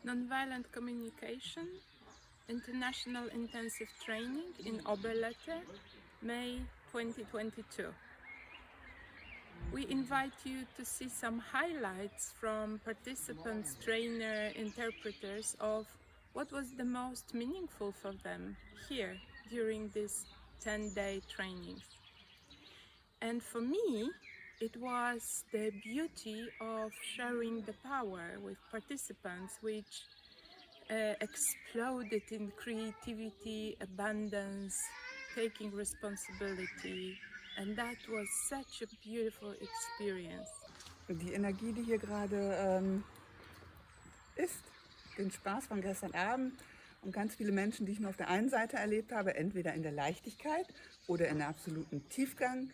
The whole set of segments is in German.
Nonviolent Communication, International Intensive Training in Oberleite, May 2022. We invite you to see some highlights from participants, trainer, interpreters of what was the most meaningful for them here during this 10-day training. And for me, it was the beauty of sharing the power with participants, which exploded in creativity, abundance, taking responsibility. And that was such a beautiful experience. Die Energie, die hier gerade ist, den Spaß von gestern Abend und ganz viele Menschen, die ich nur auf der einen Seite erlebt habe, entweder in der Leichtigkeit oder in der absoluten Tiefgang,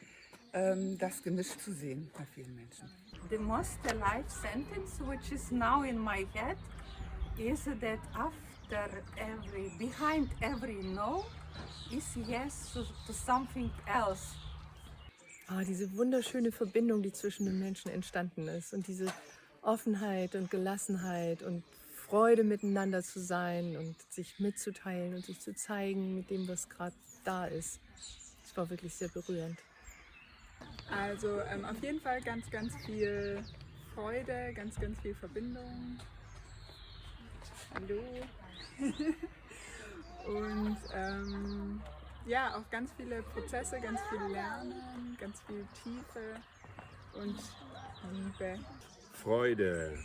das gemischt zu sehen bei vielen Menschen. The most alive sentence which is now in my head is that behind every no is yes to something else. Diese wunderschöne Verbindung, die zwischen den Menschen entstanden ist und diese Offenheit und Gelassenheit und Freude miteinander zu sein und sich mitzuteilen und sich zu zeigen mit dem, was gerade da ist. Das war wirklich sehr berührend. Also auf jeden Fall ganz, ganz viel Freude, ganz, ganz viel Verbindung. Hallo. Und ja, auch ganz viele Prozesse, ganz viel Lernen, ganz viel Tiefe und Liebe. Freude.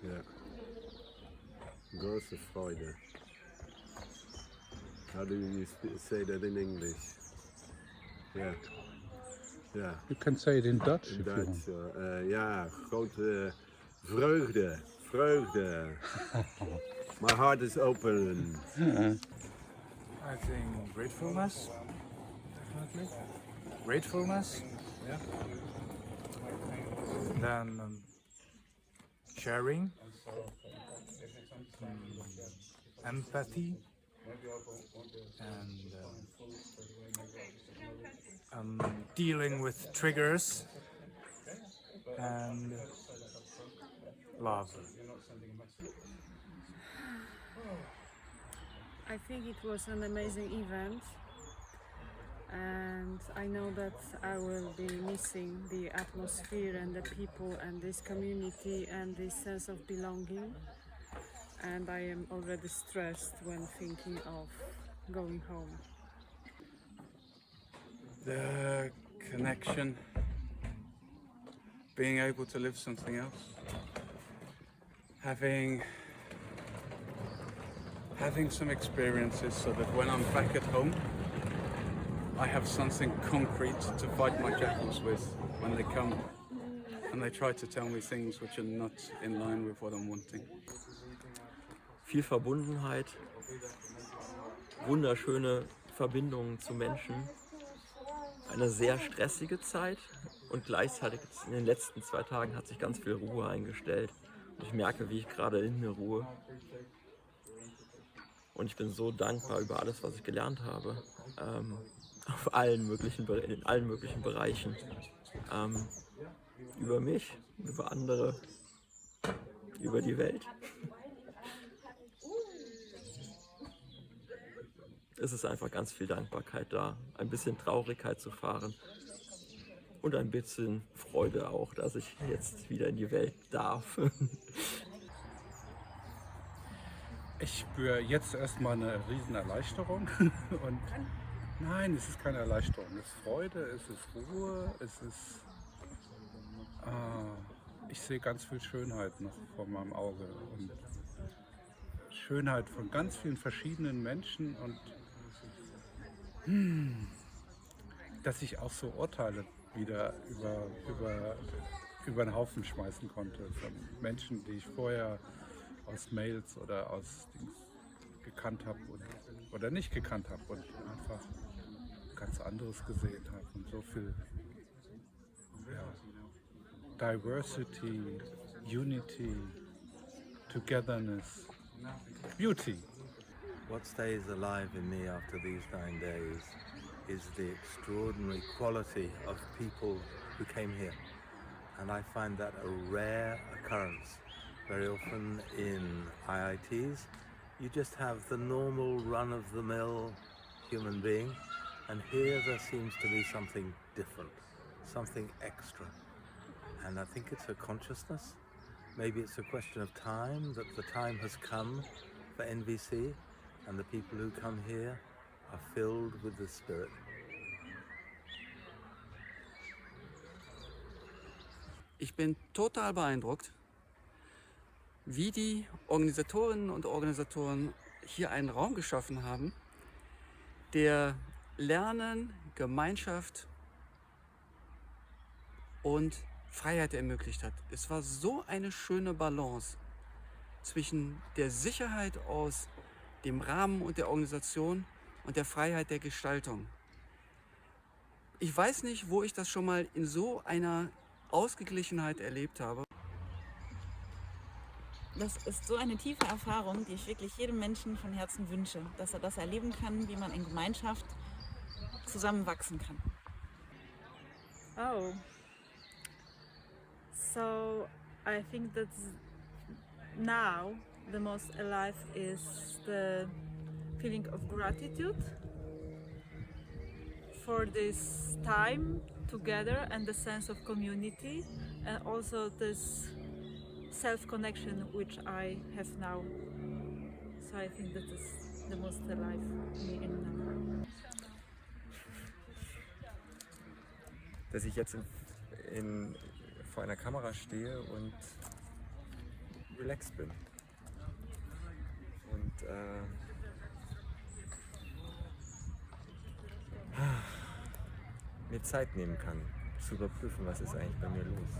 Ja. Große Freude. How do you say that in English? Yeah. Yeah. You can say it in Dutch In if you Duits. want. Ja, grote vreugde. Vreugde. My heart is open. I think gratefulness, definitely. Gratefulness, yeah. Then sharing, empathy, and dealing with triggers, and love. I think it was an amazing event, and I know that I will be missing the atmosphere and the people and this community and this sense of belonging, and I am already stressed when thinking of going home. The connection, being able to live something else, having some experiences so that when I'm back at home, I have something concrete to fight my jackals with when they come and they try to tell me things which are not in line with what I'm wanting. Viel Verbundenheit, wunderschöne Verbindungen zu Menschen, eine sehr stressige Zeit und gleichzeitig in den letzten 2 Tagen hat sich ganz viel Ruhe eingestellt. Und ich merke, wie ich gerade in mir ruhe. Und ich bin so dankbar über alles, was ich gelernt habe, in allen möglichen Bereichen. Über mich, über andere, über die Welt. Es ist einfach ganz viel Dankbarkeit da, ein bisschen Traurigkeit zu fahren und ein bisschen Freude auch, dass ich jetzt wieder in die Welt darf. Ich spüre jetzt erstmal eine riesen Erleichterung und nein, es ist keine Erleichterung, es ist Freude, es ist Ruhe, es ist, ich sehe ganz viel Schönheit noch vor meinem Auge und Schönheit von ganz vielen verschiedenen Menschen und dass ich auch so Urteile wieder über den Haufen schmeißen konnte von Menschen, die ich vorher aus Mails oder aus Dings gekannt habe oder nicht gekannt habe und einfach ganz anderes gesehen habe und so viel Diversity, Unity, Togetherness, Beauty. What stays alive in me after these 9 days is the extraordinary quality of people who came here. And I find that a rare occurrence Very often in IITs, you just have the normal run-of-the-mill human being, and here there seems to be something different, something extra. And I think it's a consciousness. Maybe it's a question of time, that the time has come for NVC, and the people who come here are filled with the spirit. Ich bin total beeindruckt, wie die Organisatorinnen und Organisatoren hier einen Raum geschaffen haben, der Lernen, Gemeinschaft und Freiheit ermöglicht hat. Es war so eine schöne Balance zwischen der Sicherheit aus dem Rahmen und der Organisation und der Freiheit der Gestaltung. Ich weiß nicht, wo ich das schon mal in so einer Ausgeglichenheit erlebt habe. Das ist so eine tiefe Erfahrung, die ich wirklich jedem Menschen von Herzen wünsche, dass er das erleben kann, wie man in Gemeinschaft zusammenwachsen kann. Oh, so I think that now the most alive is the feeling of gratitude for this time together and the sense of community, and also this self-connection which I have now. So I think that is the most alive me in now. Dass ich jetzt vor einer Kamera stehe und relaxed bin. Und mir Zeit nehmen kann, zu überprüfen, was ist eigentlich bei mir los.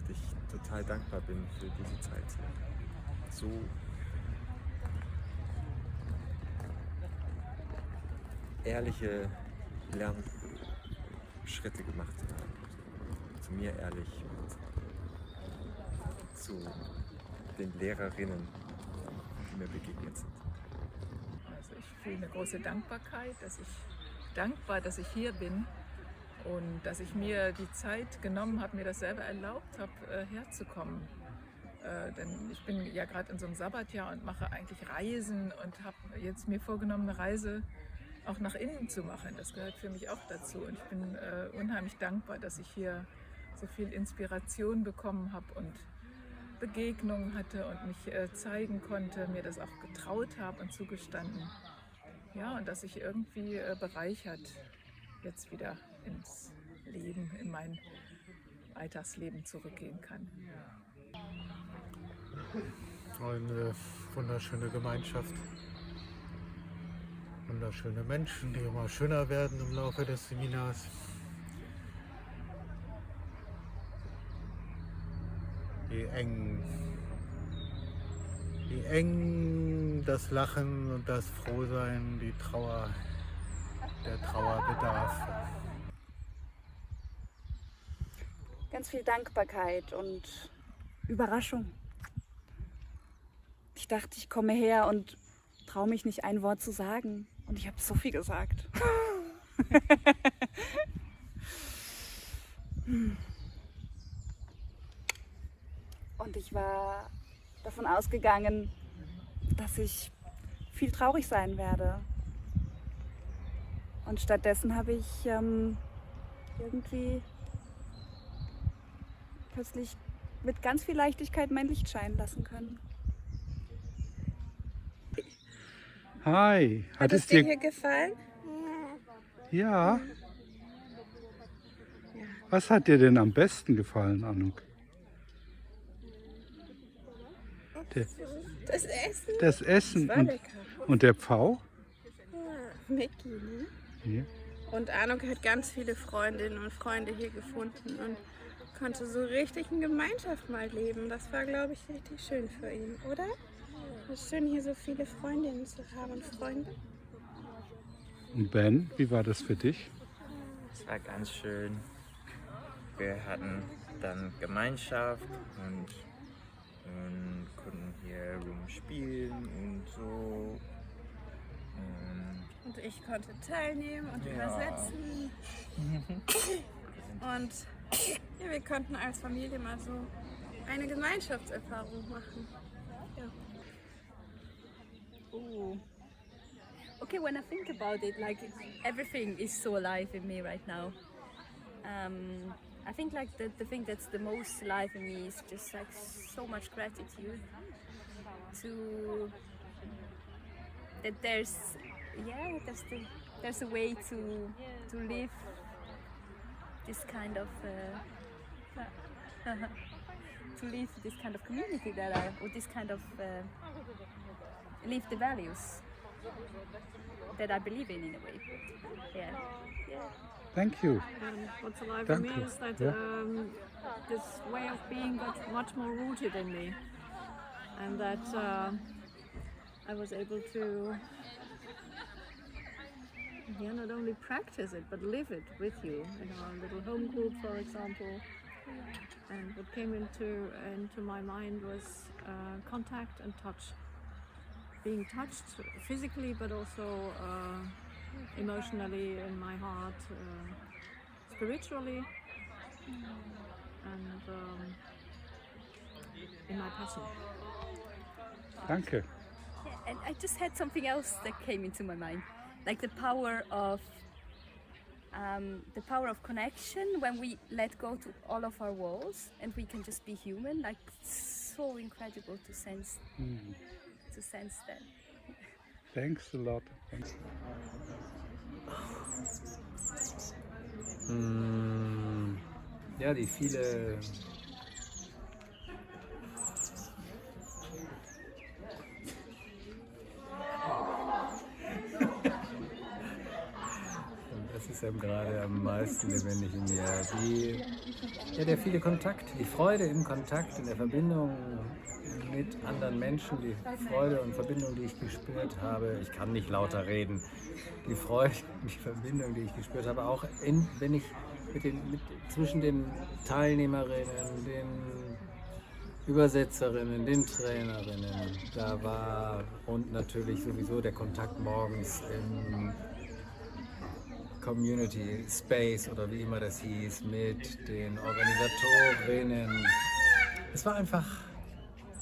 Und ich total dankbar bin für diese Zeit. So ehrliche Lernschritte gemacht zu haben. Zu mir ehrlich und zu den Lehrerinnen, die mir begegnet sind. Also ich fühle eine große Dankbarkeit, dankbar, dass ich hier bin und dass ich mir die Zeit genommen habe, mir das selber erlaubt habe, herzukommen. Denn ich bin ja gerade in so einem Sabbatjahr und mache eigentlich Reisen und habe jetzt mir vorgenommen, eine Reise auch nach innen zu machen. Das gehört für mich auch dazu. Und ich bin unheimlich dankbar, dass ich hier so viel Inspiration bekommen habe und Begegnungen hatte und mich zeigen konnte, mir das auch getraut habe und zugestanden. Ja, und dass ich irgendwie bereichert jetzt wieder ins Leben, in mein Alltagsleben zurückgehen kann. Eine wunderschöne Gemeinschaft. Wunderschöne Menschen, die immer schöner werden im Laufe des Seminars. Wie eng das Lachen und das Frohsein, die Trauer, der Trauerbedarf. Ganz viel Dankbarkeit und Überraschung. Ich dachte, ich komme her und traue mich nicht, ein Wort zu sagen. Und ich habe so viel gesagt. Und ich war davon ausgegangen, dass ich viel traurig sein werde. Und stattdessen habe ich irgendwie plötzlich mit ganz viel Leichtigkeit mein Licht scheinen lassen können. Hi, hat es dir hier gefallen? Ja. Was hat dir denn am besten gefallen, Anuk? Das Essen. Das Essen Das war lecker. Und der Pfau? Ja, Mickey, ne? Ja. Und Anuk hat ganz viele Freundinnen und Freunde hier gefunden und konnte so richtig in Gemeinschaft mal leben. Das war, glaube ich, richtig schön für ihn, oder? Es ist schön, hier so viele Freundinnen zu haben und Freunde. Und Ben, wie war das für dich? Es war ganz schön. Wir hatten dann Gemeinschaft und konnten hier rumspielen und so. Und ich konnte teilnehmen und übersetzen. Und Ja, wir konnten als Familie mal so eine Gemeinschaftserfahrung machen. Ja. Ooh. Okay, when I think about it, like everything is so alive in me right now. I think like the thing that's the most alive in me is just like so much gratitude to that there's a way to live this kind of to live this kind of community that or this kind of live the values that I believe in a way. Yeah. Thank you. What's alive Danke. in me is that Ja. this way of being got much more rooted in me, and that I was able to not only practice it but live it with you in our little home group, for example. And what came into my mind was contact and touch. Being touched physically, but also emotionally in my heart, spiritually, and in my passion. Danke. Yeah, and I just had something else that came into my mind, like the power of connection when we let go to all of our walls and we can just be human. Like it's so incredible to sense that. Thanks a lot. Thanks. Ja, die viele das ist ja gerade am meisten lebendig in mir. Der viele Kontakt, die Freude im Kontakt, in der Verbindung mit anderen Menschen, die Freude und Verbindung, die ich gespürt habe. Ich kann nicht lauter reden. Die Freude, die Verbindung, die ich gespürt habe, auch wenn ich zwischen den Teilnehmerinnen, den Übersetzerinnen, den Trainerinnen, da war, und natürlich sowieso der Kontakt morgens im Community Space oder wie immer das hieß, mit den Organisatorinnen. Es war einfach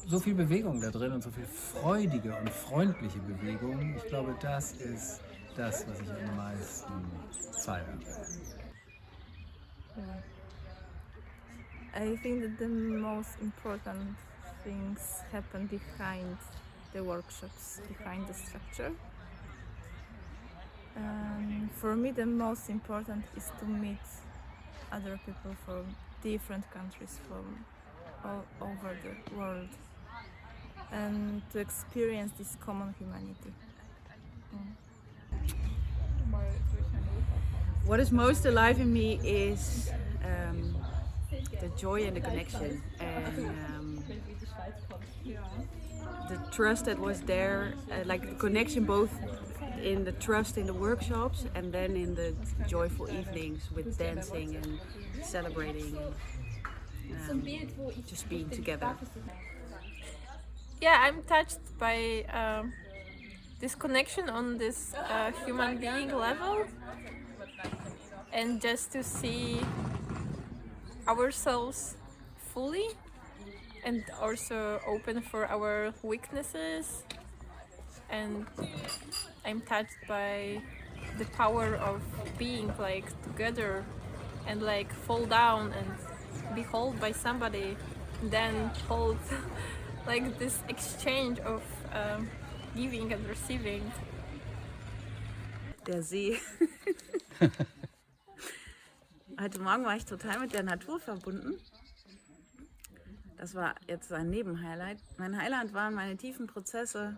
so viel Bewegung da drin und so viel freudige und freundliche Bewegung. Ich glaube, das ist das, was ich am meisten feiere. I think that the most important things happen behind the workshops, behind the structure. For me, the most important is to meet other people from different countries, from all over the world, and to experience this common humanity. What is most alive in me is the joy and the connection, and the trust that was there, like the connection both in the trust in the workshops and then in the joyful evenings with dancing and celebrating and just being together. Yeah, I'm touched by this connection on this human being level, and just to see ourselves fully and also open for our weaknesses. And I'm touched by the power of being like together and like fall down and be held by somebody, then hold like this exchange of giving and receiving. Der See. Heute Morgen war ich total mit der Natur verbunden. Das war jetzt ein Nebenhighlight. Mein Highlight waren meine tiefen Prozesse,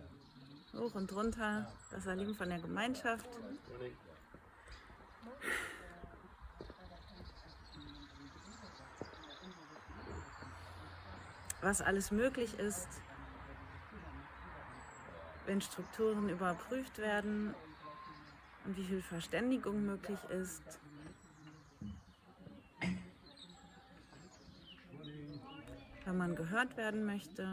hoch und runter, das Erleben von der Gemeinschaft. Was alles möglich ist, wenn Strukturen überprüft werden und wie viel Verständigung möglich ist. Wenn man gehört werden möchte.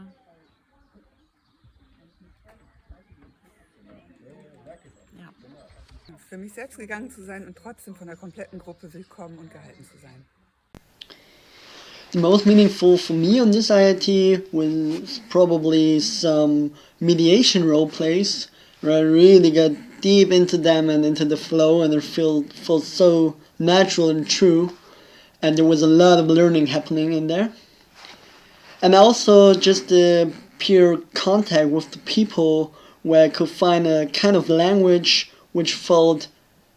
Ja. Für mich selbst gegangen zu sein und trotzdem von der kompletten Gruppe willkommen und gehalten zu sein. The most meaningful for me on this IIT was probably some mediation role plays where I really got deep into them and into the flow, and it felt so natural and true, and there was a lot of learning happening in there. And also just the pure contact with the people where I could find a kind of language which felt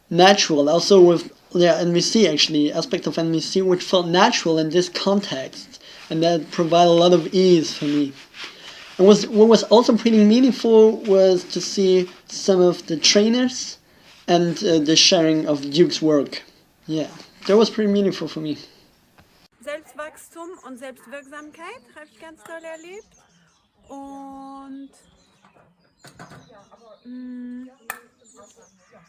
natural. Also with NVC, actually, aspect of NVC which felt natural in this context, and that provided a lot of ease for me. And what was also pretty meaningful was to see some of the trainers and the sharing of Duke's work. Yeah, that was pretty meaningful for me. Selbstwachstum und Selbstwirksamkeit habe ich ganz toll erlebt. Und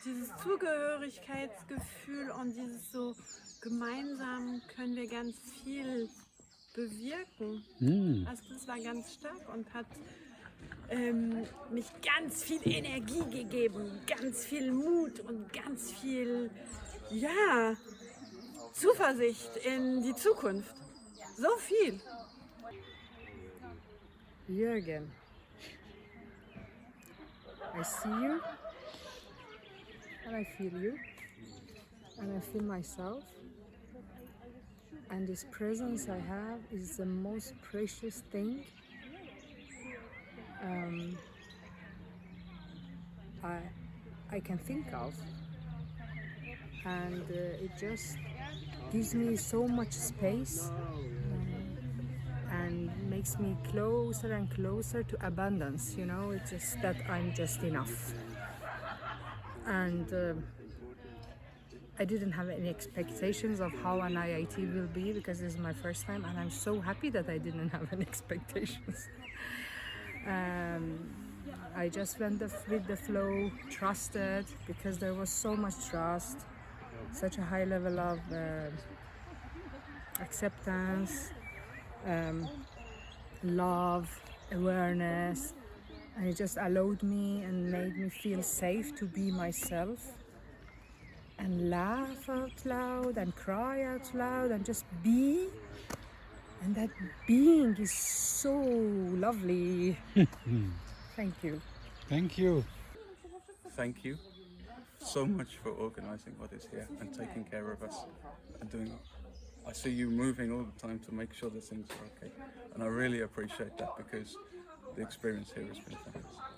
dieses Zugehörigkeitsgefühl und dieses so gemeinsam können wir ganz viel bewirken. Also das war ganz stark und hat mich ganz viel Energie gegeben, ganz viel Mut und ganz viel, ja, Zuversicht in die Zukunft. So viel. Jürgen, I see you and I feel you and I feel myself, and this presence I have is the most precious thing I can think of, and it just gives me so much space and makes me closer and closer to abundance. You know, it's just that I'm just enough. And I didn't have any expectations of how an IIT will be, because this is my first time, and I'm so happy that I didn't have any expectations. I just went with the flow, trusted, because there was so much trust, such a high level of acceptance, love, awareness, and it just allowed me and made me feel safe to be myself and laugh out loud and cry out loud and just be. And that being is so lovely. Thank you. Thank you. Thank you so much for organising what is here and taking care of us and doing. I see you moving all the time to make sure that things are okay, and I really appreciate that, because the experience here has been fantastic.